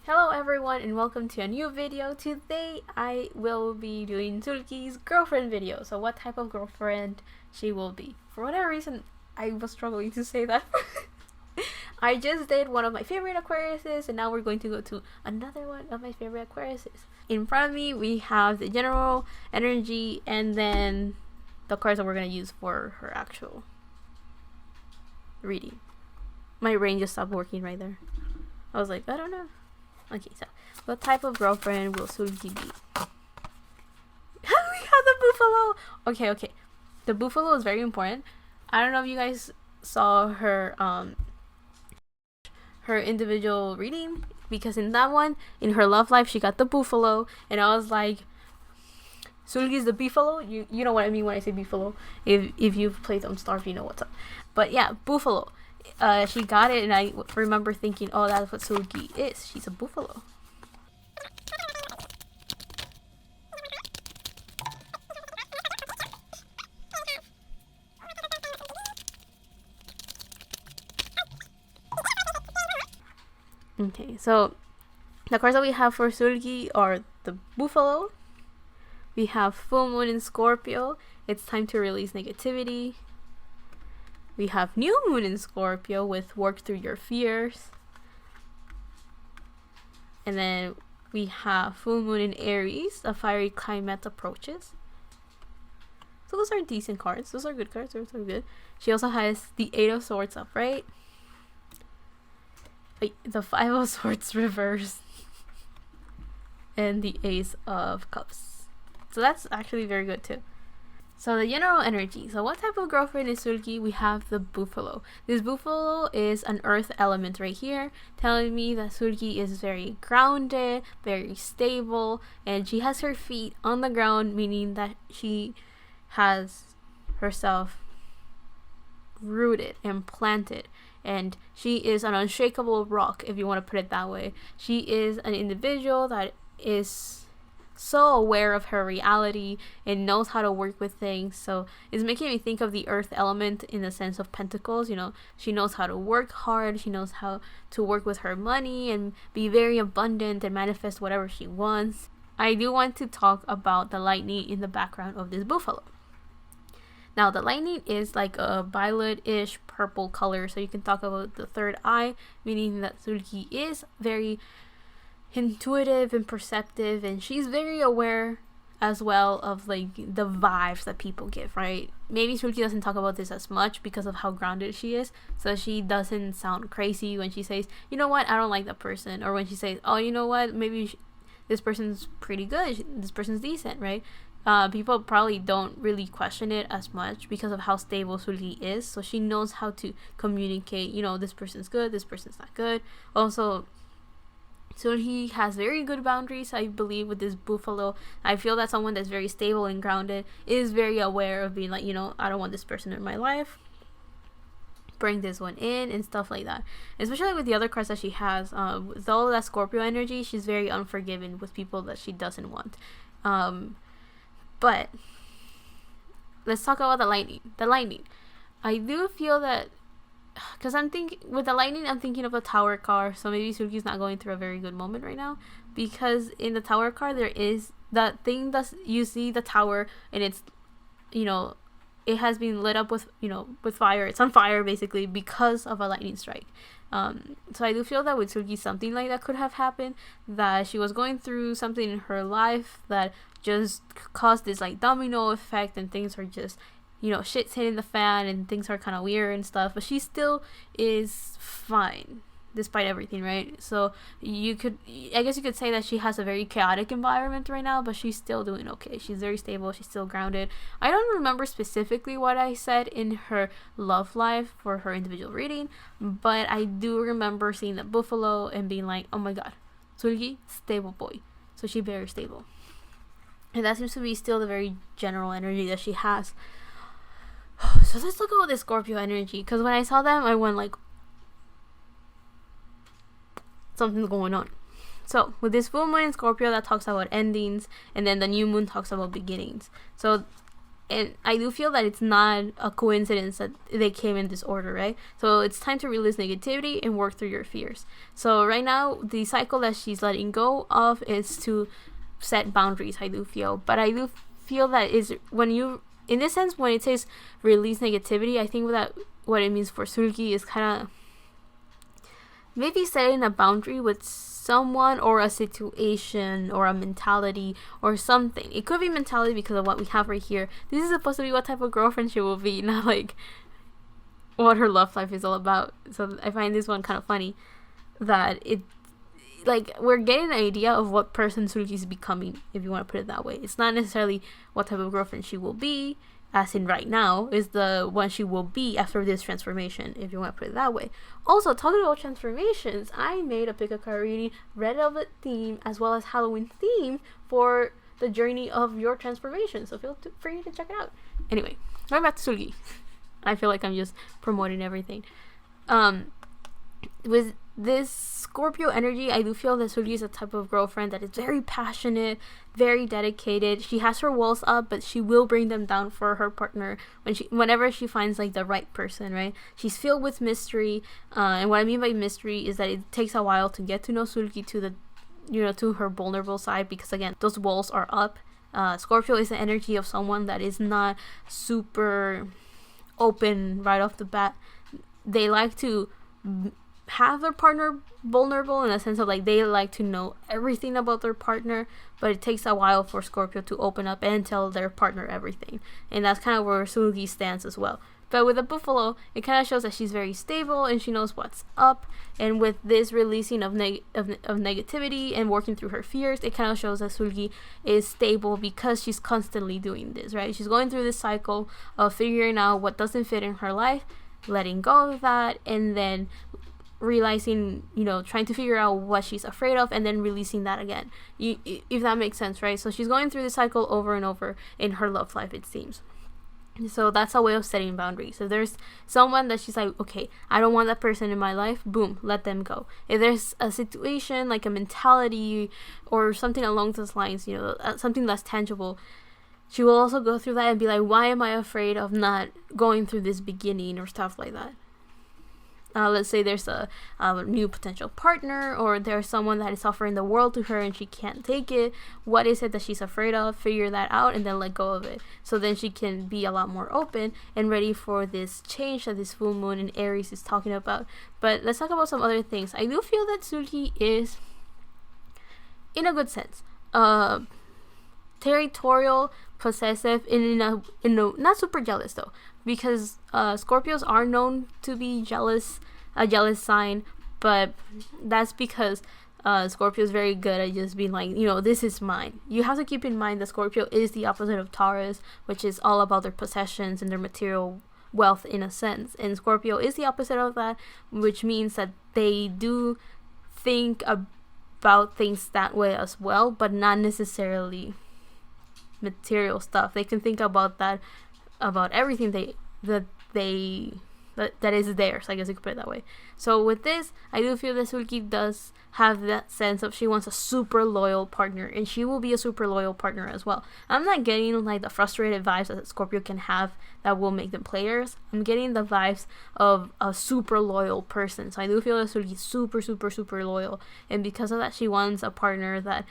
Hello everyone and welcome to a new video. Today I will be doing Seulgi's girlfriend video. So what type of girlfriend she will be. For whatever reason, I was struggling to say that. I just did one of my favorite Aquariuses and now we're going to go to another one of my favorite Aquariuses. In front of me we have the general energy and then the cards that we're going to use for her actual reading. My brain just stopped working right there. I was like, I don't know. Okay, so what type of girlfriend will Seulgi be? How do we have the buffalo? Okay. The buffalo is very important. I don't know if you guys saw her her individual reading, because in that one, in her love life, she got the buffalo, and I was like, Seulgi's the buffalo. You know what I mean when I say buffalo. If you've played Don't Starve, you know what's up. But yeah, buffalo. She got it, and I remember thinking, oh, that's what Seulgi is. She's a buffalo. Okay, so the cards that we have for Seulgi are the buffalo. We have full moon in Scorpio. It's time to release negativity. We have new moon in Scorpio with work through your fears. And then we have full moon in Aries, a fiery climate approaches. So those are decent cards. Those are good cards. Those are good. She also has the 8 of Swords upright. The 5 of Swords reversed. And the Ace of Cups. So that's actually very good too. So the general energy. So what type of girlfriend is Seulgi? We have the buffalo. This buffalo is an earth element right here, telling me that Seulgi is very grounded, very stable, and she has her feet on the ground, meaning that she has herself rooted and planted, and she is an unshakable rock, if you want to put it that way. She is an individual that is so aware of her reality and knows how to work with things. So it's making me think of the earth element in the sense of pentacles. You know, she knows how to work hard, she knows how to work with her money and be very abundant and manifest whatever she wants. I do want to talk about the lightning in the background of this buffalo. Now the lightning is like a violet-ish purple color, so you can talk about the third eye, meaning that Seulgi is very intuitive and perceptive, and she's very aware as well of like the vibes that people give, right? Maybe Seulgi doesn't talk about this as much because of how grounded she is, so she doesn't sound crazy when she says, you know what, I don't like that person, or when she says, oh, you know what, maybe this person's pretty good, this person's decent, right? People probably don't really question it as much because of how stable Seulgi is, so she knows how to communicate, you know, this person's good, this person's not good. Also, so he has very good boundaries, I believe, with this buffalo. I feel that someone that's very stable and grounded is very aware of being like, you know, I don't want this person in my life, bring this one in and stuff like that. Especially with the other cards that she has, with all of that Scorpio energy, she's very unforgiving with people that she doesn't want. But let's talk about the lightning. I do feel that, because I'm thinking with the lightning, I'm thinking of a tower card, so maybe Seulgi's not going through a very good moment right now, because in the tower card there is that thing that you see the tower and it's, you know, it has been lit up with, you know, with fire. It's on fire basically because of a lightning strike. So I do feel that with Seulgi something like that could have happened, that she was going through something in her life that just caused this like domino effect, and things are just, you know, shit's hitting the fan and things are kind of weird and stuff, but she still is fine despite everything, right? So I guess you could say that she has a very chaotic environment right now, but she's still doing okay. She's very stable, she's still grounded. I don't remember specifically what I said in her love life for her individual reading, but I do remember seeing the buffalo and being like, oh my god, Seulgi, stable boy. So she's very stable, and that seems to be still the very general energy that she has. So let's look at the Scorpio energy, because when I saw them, I went like, something's going on. So with this full moon in Scorpio, that talks about endings, and then the new moon talks about beginnings. So And I do feel that it's not a coincidence that they came in this order, right? So it's time to release negativity and work through your fears. So right now, the cycle that she's letting go of is to set boundaries, I do feel. But I do feel that is when you, in this sense, when it says release negativity, I think that what it means for Seulgi is kind of maybe setting a boundary with someone or a situation or a mentality or something. It could be mentality because of what we have right here. This is supposed to be what type of girlfriend she will be, not like what her love life is all about. So I find this one kind of funny that it, like, we're getting an idea of what person Seulgi is becoming, if you want to put it that way. It's not necessarily what type of girlfriend she will be, as in right now, is the one she will be after this transformation, if you want to put it that way. Also, talking about transformations, I made a pick-a card reading, red velvet theme, as well as Halloween theme for the journey of your transformation, so feel free to check it out. Anyway, going back to Seulgi. I feel like I'm just promoting everything. With this Scorpio energy, I do feel that Seulgi is a type of girlfriend that is very passionate, very dedicated. She has her walls up, but she will bring them down for her partner whenever she finds like the right person, right? She's filled with mystery, and what I mean by mystery is that it takes a while to get to know Seulgi to the, to her vulnerable side, because again, those walls are up. Scorpio is the energy of someone that is not super open right off the bat. They like to have their partner vulnerable in the sense of like they like to know everything about their partner, but it takes a while for Scorpio to open up and tell their partner everything, and that's kind of where Seulgi stands as well. But with the buffalo, it kind of shows that she's very stable and she knows what's up, and with this releasing of negativity and working through her fears, it kind of shows that Seulgi is stable because she's constantly doing this, right? She's going through this cycle of figuring out what doesn't fit in her life, letting go of that, and then realizing, trying to figure out what she's afraid of, and then releasing that again, if that makes sense, right? So she's going through this cycle over and over in her love life, it seems. So that's a way of setting boundaries. If there's someone that she's like, okay, I don't want that person in my life, boom, let them go. If there's a situation, like a mentality or something along those lines, something less tangible, she will also go through that and be like, why am I afraid of not going through this beginning or stuff like that? Let's say there's a new potential partner, or there's someone that is offering the world to her and she can't take it. What is it that she's afraid of? Figure that out and then let go of it. So then she can be a lot more open and ready for this change that this full moon in Aries is talking about. But let's talk about some other things. I do feel that Seulgi is, in a good sense, territorial, possessive, in a not super jealous though, because Scorpios are known to be a jealous sign, but that's because Scorpio is very good at just being like, this is mine. You have to keep in mind that Scorpio is the opposite of Taurus, which is all about their possessions and their material wealth in a sense, and Scorpio is the opposite of that, which means that they do think about things that way as well, but not necessarily material stuff. They can think about that, about everything that is theirs, I guess you could put it that way. So with this, I do feel that Seulgi does have that sense of she wants a super loyal partner, and she will be a super loyal partner as well. I'm not getting like the frustrated vibes that Scorpio can have that will make them players. I'm getting the vibes of a super loyal person. So I do feel that Seulgi is super, super, super loyal, and because of that, she wants a partner that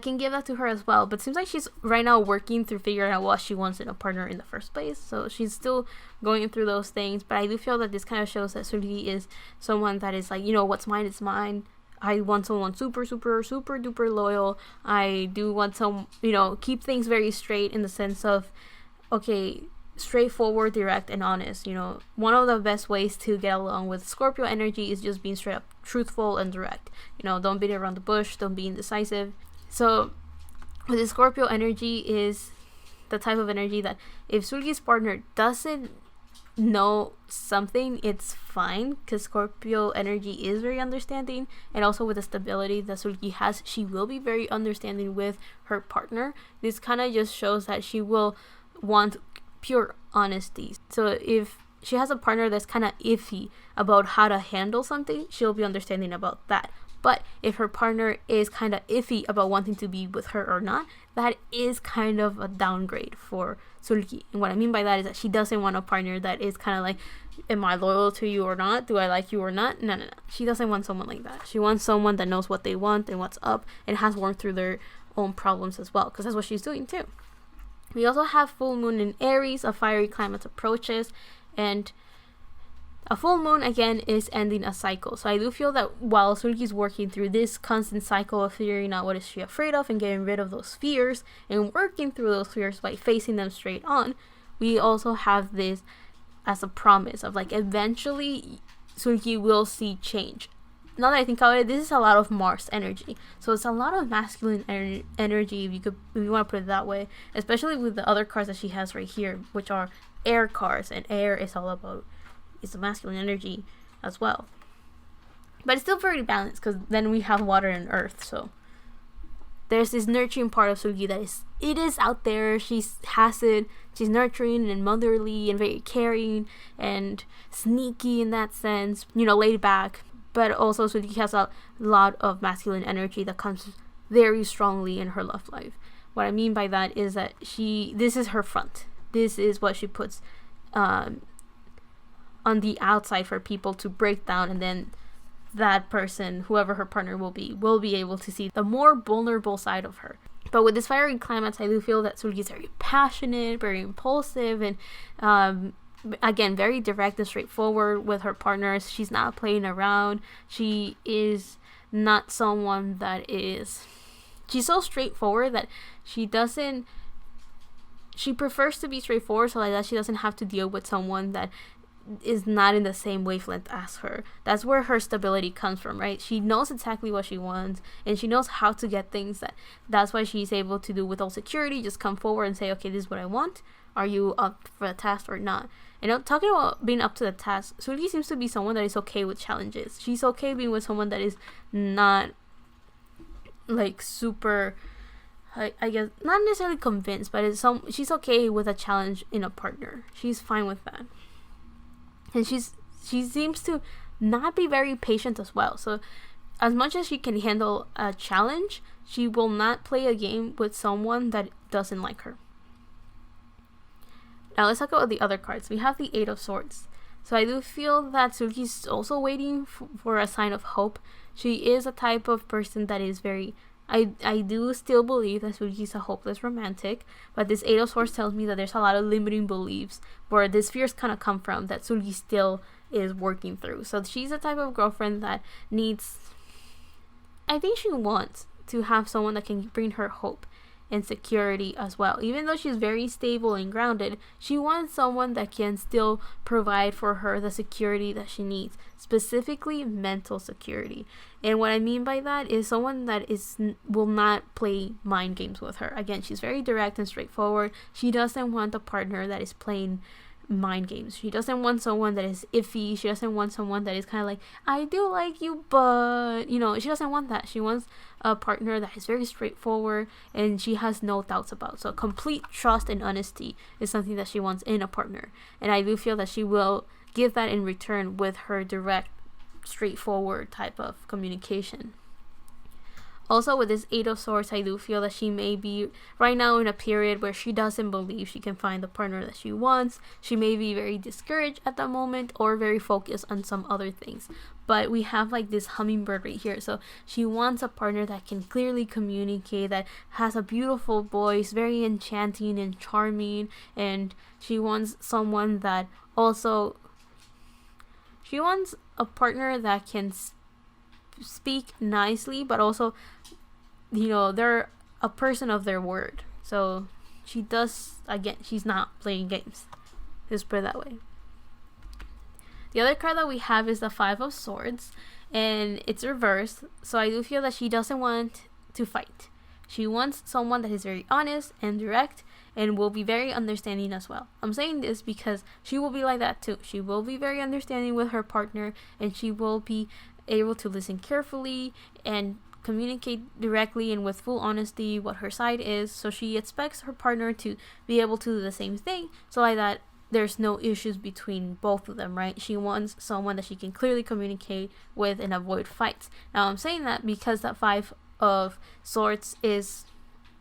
can give that to her as well. But it seems like she's right now working through figuring out what she wants in a partner in the first place, so she's still going through those things. But I do feel that this kind of shows that Seulgi is someone that is like, what's mine is mine. I want someone super, super, super duper loyal. I do want some, keep things very straight in the sense of, okay, straightforward, direct, and honest. One of the best ways to get along with Scorpio energy is just being straight up truthful and direct. Don't beat around the bush, don't be indecisive. So with the Scorpio energy is the type of energy that if Seulgi's partner doesn't know something, it's fine, because Scorpio energy is very understanding, and also with the stability that Seulgi has, she will be very understanding with her partner. This kind of just shows that she will want pure honesty. So if she has a partner that's kind of iffy about how to handle something, she'll be understanding about that. But if her partner is kind of iffy about wanting to be with her or not, that is kind of a downgrade for Seulgi. And what I mean by that is that she doesn't want a partner that is kind of like, am I loyal to you or not? Do I like you or not? No. She doesn't want someone like that. She wants someone that knows what they want and what's up and has worked through their own problems as well, because that's what she's doing too. We also have full moon in Aries, a fiery climate approaches, and a full moon again is ending a cycle. So I do feel that while Seulgi is working through this constant cycle of figuring out what is she afraid of and getting rid of those fears and working through those fears by facing them straight on, we also have this as a promise of like eventually Seulgi will see change. Now that I think about it, this is a lot of Mars energy. So it's a lot of masculine energy, if you want to put it that way, especially with the other cards that she has right here, which are air cards, and air is all about, it's a masculine energy as well. But it's still very balanced, because then we have water and earth. So there's this nurturing part of Seulgi that is out there. She's nurturing and motherly and very caring and sneaky in that sense, laid back. But also Seulgi has a lot of masculine energy that comes very strongly in her love life. What I mean by that is that this is her front. This is what she puts on the outside for people to break down, and then that person, whoever her partner will be able to see the more vulnerable side of her. But with this fiery climates, I do feel that Seulgi is very passionate, very impulsive, and again, very direct and straightforward with her partners. She's not playing around. She is not someone that is... She's so straightforward that she prefers to be straightforward, so like that she doesn't have to deal with someone that is not in the same wavelength as her. That's where her stability comes from, right? She knows exactly what she wants, and she knows how to get things. That's why she's able to do with all security, just come forward and say, okay, this is what I want. Are you up for the task or not? And talking about being up to the task, Seulgi seems to be someone that is okay with challenges. She's okay being with someone that is not like super, I guess, not necessarily convinced, but she's okay with a challenge in a partner. She's fine with that. And she seems to not be very patient as well. So as much as she can handle a challenge, she will not play a game with someone that doesn't like her. Now let's talk about the other cards. We have the Eight of Swords. So I do feel that Seulgi is also waiting for a sign of hope. She is a type of person that is very... I do still believe that Seulgi is a hopeless romantic, but this Eight of Swords tells me that there's a lot of limiting beliefs where these fears kind of come from that Seulgi still is working through. So she's a type of girlfriend that needs... I think she wants to have someone that can bring her hope and security as well. Even though she's very stable and grounded, she wants someone that can still provide for her the security that she needs, specifically mental security. And what I mean by that is someone that will not play mind games with her. Again, she's very direct and straightforward. She doesn't want a partner that is playing mind games. She doesn't want someone that is iffy. She doesn't want someone that is kind of like, I do like you, but she doesn't want that. She wants a partner that is very straightforward and she has no doubts about. So complete trust and honesty is something that she wants in a partner, and I do feel that she will give that in return with her direct, straightforward type of communication. Also, with this Eight of Swords, I do feel that she may be right now in a period where she doesn't believe she can find the partner that she wants. She may be very discouraged at the moment or very focused on some other things. But we have like this hummingbird right here. So she wants a partner that can clearly communicate, that has a beautiful voice, very enchanting and charming. And she wants someone that also... She wants a partner that can speak nicely, but also they're a person of their word. So she does, again, she's not playing games, just put it that way. The other card that we have is the Five of Swords, and it's reversed. So I do feel that she doesn't want to fight. She wants someone that is very honest and direct and will be very understanding as well. I'm saying this because she will be like that too. She will be very understanding with her partner, and she will be able to listen carefully and communicate directly and with full honesty what her side is. So she expects her partner to be able to do the same thing, so like that there's no issues between both of them, right? She wants someone that she can clearly communicate with and avoid fights. Now I'm saying that because that 5 of Swords is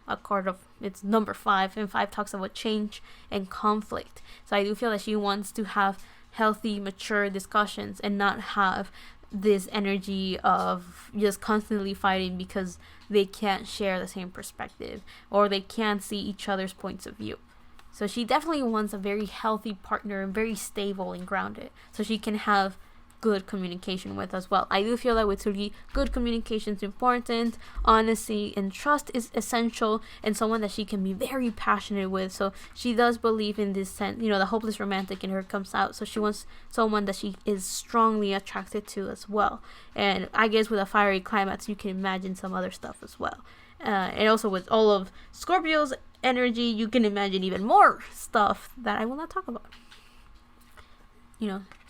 a card of, it's number 5, and 5 talks about change and conflict. So I do feel that she wants to have healthy, mature discussions and not have this energy of just constantly fighting because they can't share the same perspective or they can't see each other's points of view. So she definitely wants a very healthy partner and very stable and grounded so she can have good communication with as well. I do feel that with Seulgi, good communication is important. Honesty and trust is essential, and someone that she can be very passionate with. So she does believe in this sense, the hopeless romantic in her comes out. So she wants someone that she is strongly attracted to as well. And I guess with a fiery climax, you can imagine some other stuff as well. And also with all of Scorpio's energy, you can imagine even more stuff that I will not talk about.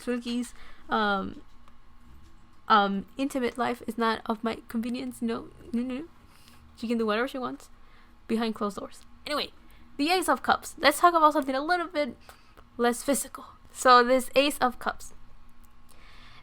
Seulgi's intimate life is not of my convenience. No. She can do whatever she wants behind closed doors. Anyway, the Ace of Cups. Let's talk about something a little bit less physical. So this Ace of Cups.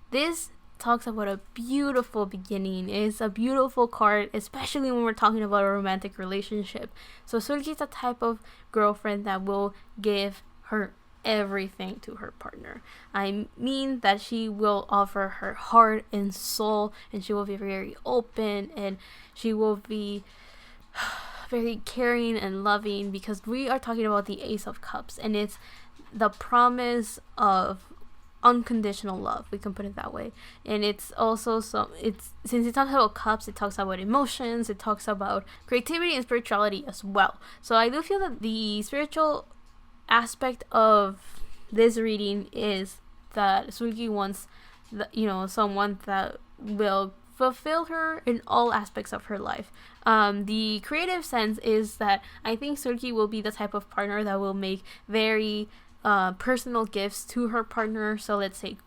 This talks about a beautiful beginning. It's a beautiful card, especially when we're talking about a romantic relationship. So Seulgi is the type of girlfriend that will give her everything to her partner. I mean that she will offer her heart and soul, and she will be very open, and she will be very caring and loving, because we are talking about the Ace of Cups, and it's the promise of unconditional love, we can put it that way. And it's also since it talks about cups, it talks about emotions, it talks about creativity and spirituality as well. So I do feel that the spiritual aspect of this reading is that Seulgi wants someone that will fulfill her in all aspects of her life. The creative sense is that I think Seulgi will be the type of partner that will make very personal gifts to her partner. So let's say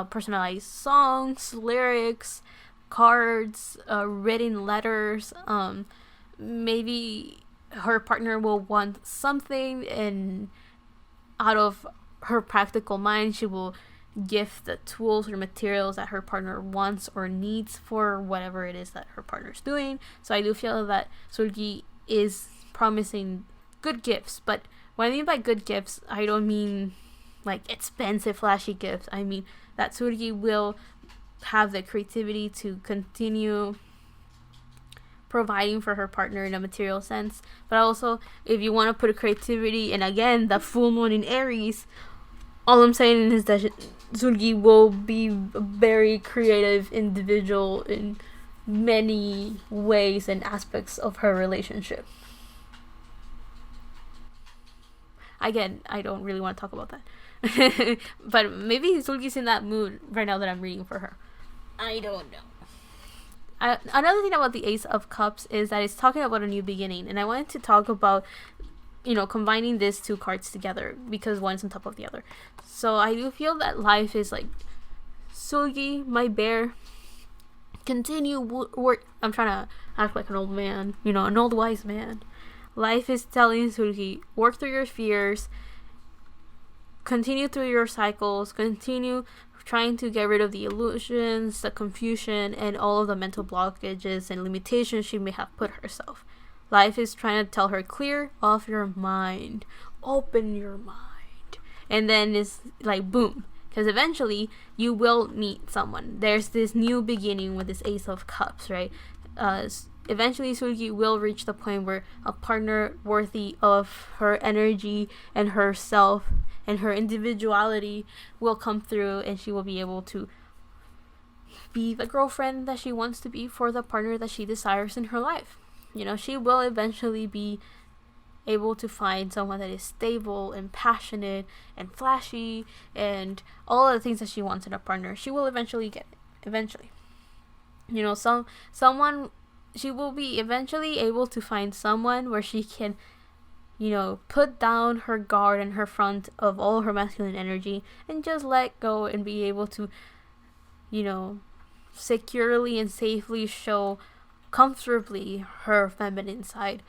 personalized songs, lyrics, cards, written letters. Maybe her partner will want something, and out of her practical mind, she will gift the tools or materials that her partner wants or needs for whatever it is that her partner's doing. So I do feel that Seulgi is promising good gifts, but what I mean by good gifts, I don't mean like expensive, flashy gifts. I mean that Seulgi will have the creativity to continue providing for her partner in a material sense. But also, if you want to put a creativity, and again, the full moon in Aries, all I'm saying is that Seulgi will be a very creative individual in many ways and aspects of her relationship. Again, I don't really want to talk about that. But maybe Seulgi's in that mood right now that I'm reading for her. I don't know. Another thing about the Ace of Cups is that it's talking about a new beginning. And I wanted to talk about, combining these two cards together because one's on top of the other. So I do feel that life is like, Seulgi, my bear, continue work. I'm trying to act like an old man, an old wise man. Life is telling Seulgi, work through your fears, continue through your cycles, continue trying to get rid of the illusions, the confusion, and all of the mental blockages and limitations she may have put herself. Life is trying to tell her, clear off your mind, open your mind. And then it's like, boom. Because eventually, you will meet someone. There's this new beginning with this Ace of Cups, right? Eventually, Seulgi will reach the point where a partner worthy of her energy and herself and her individuality will come through, and she will be able to be the girlfriend that she wants to be for the partner that she desires in her life. She will eventually be able to find someone that is stable and passionate and flashy and all of the things that she wants in a partner. She will eventually get it. Eventually. She will be eventually able to find someone where she can, put down her guard and her front of all her masculine energy and just let go and be able to, securely and safely show comfortably her feminine side,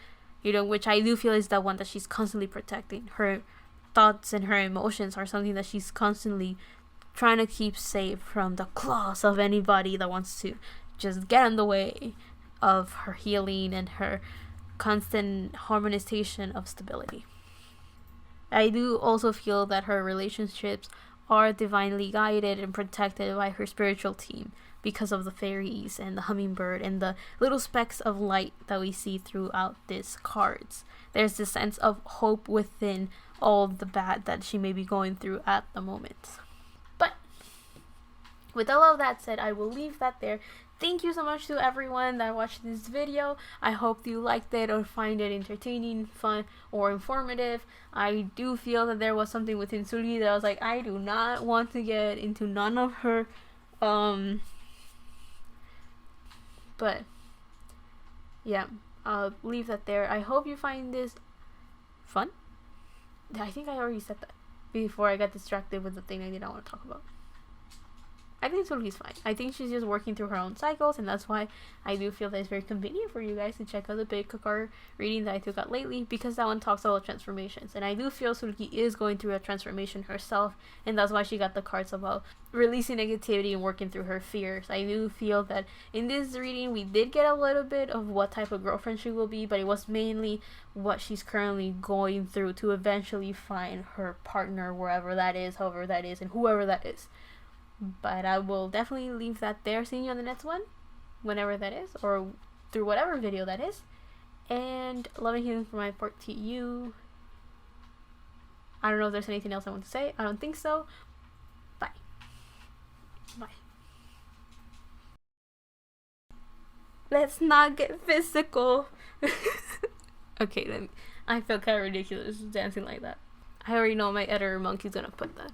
which I do feel is the one that she's constantly protecting, her thoughts and her emotions are something that she's constantly trying to keep safe from the claws of anybody that wants to just get in the way of her healing and her constant harmonization of stability. I do also feel that her relationships are divinely guided and protected by her spiritual team because of the fairies and the hummingbird and the little specks of light that we see throughout these cards. There's this sense of hope within all the bad that she may be going through at the moment. But with all of that said, I will leave that there. Thank you so much to everyone that watched this video. I hope you liked it or find it entertaining, fun, or informative. I do feel that there was something within Seulgi that I was like, I do not want to get into none of her, but yeah, I'll leave that there. I hope you find this fun. I think I already said that before I got distracted with the thing I did not want to talk about. I think Seulgi's fine. I think she's just working through her own cycles, and that's why I do feel that it's very convenient for you guys to check out the big card reading that I took out lately, because that one talks about transformations. And I do feel Seulgi is going through a transformation herself, and that's why she got the cards about releasing negativity and working through her fears. I do feel that in this reading we did get a little bit of what type of girlfriend she will be, but it was mainly what she's currently going through to eventually find her partner, wherever that is, however that is, and whoever that is. But I will definitely leave that there. Seeing you on the next one, whenever that is, or through whatever video that is. And love and healing from my part to you. I don't know if there's anything else I want to say. I don't think so. Bye. Bye. Let's not get physical. Okay, then I feel kind of ridiculous dancing like that. I already know my editor monkey's gonna put that.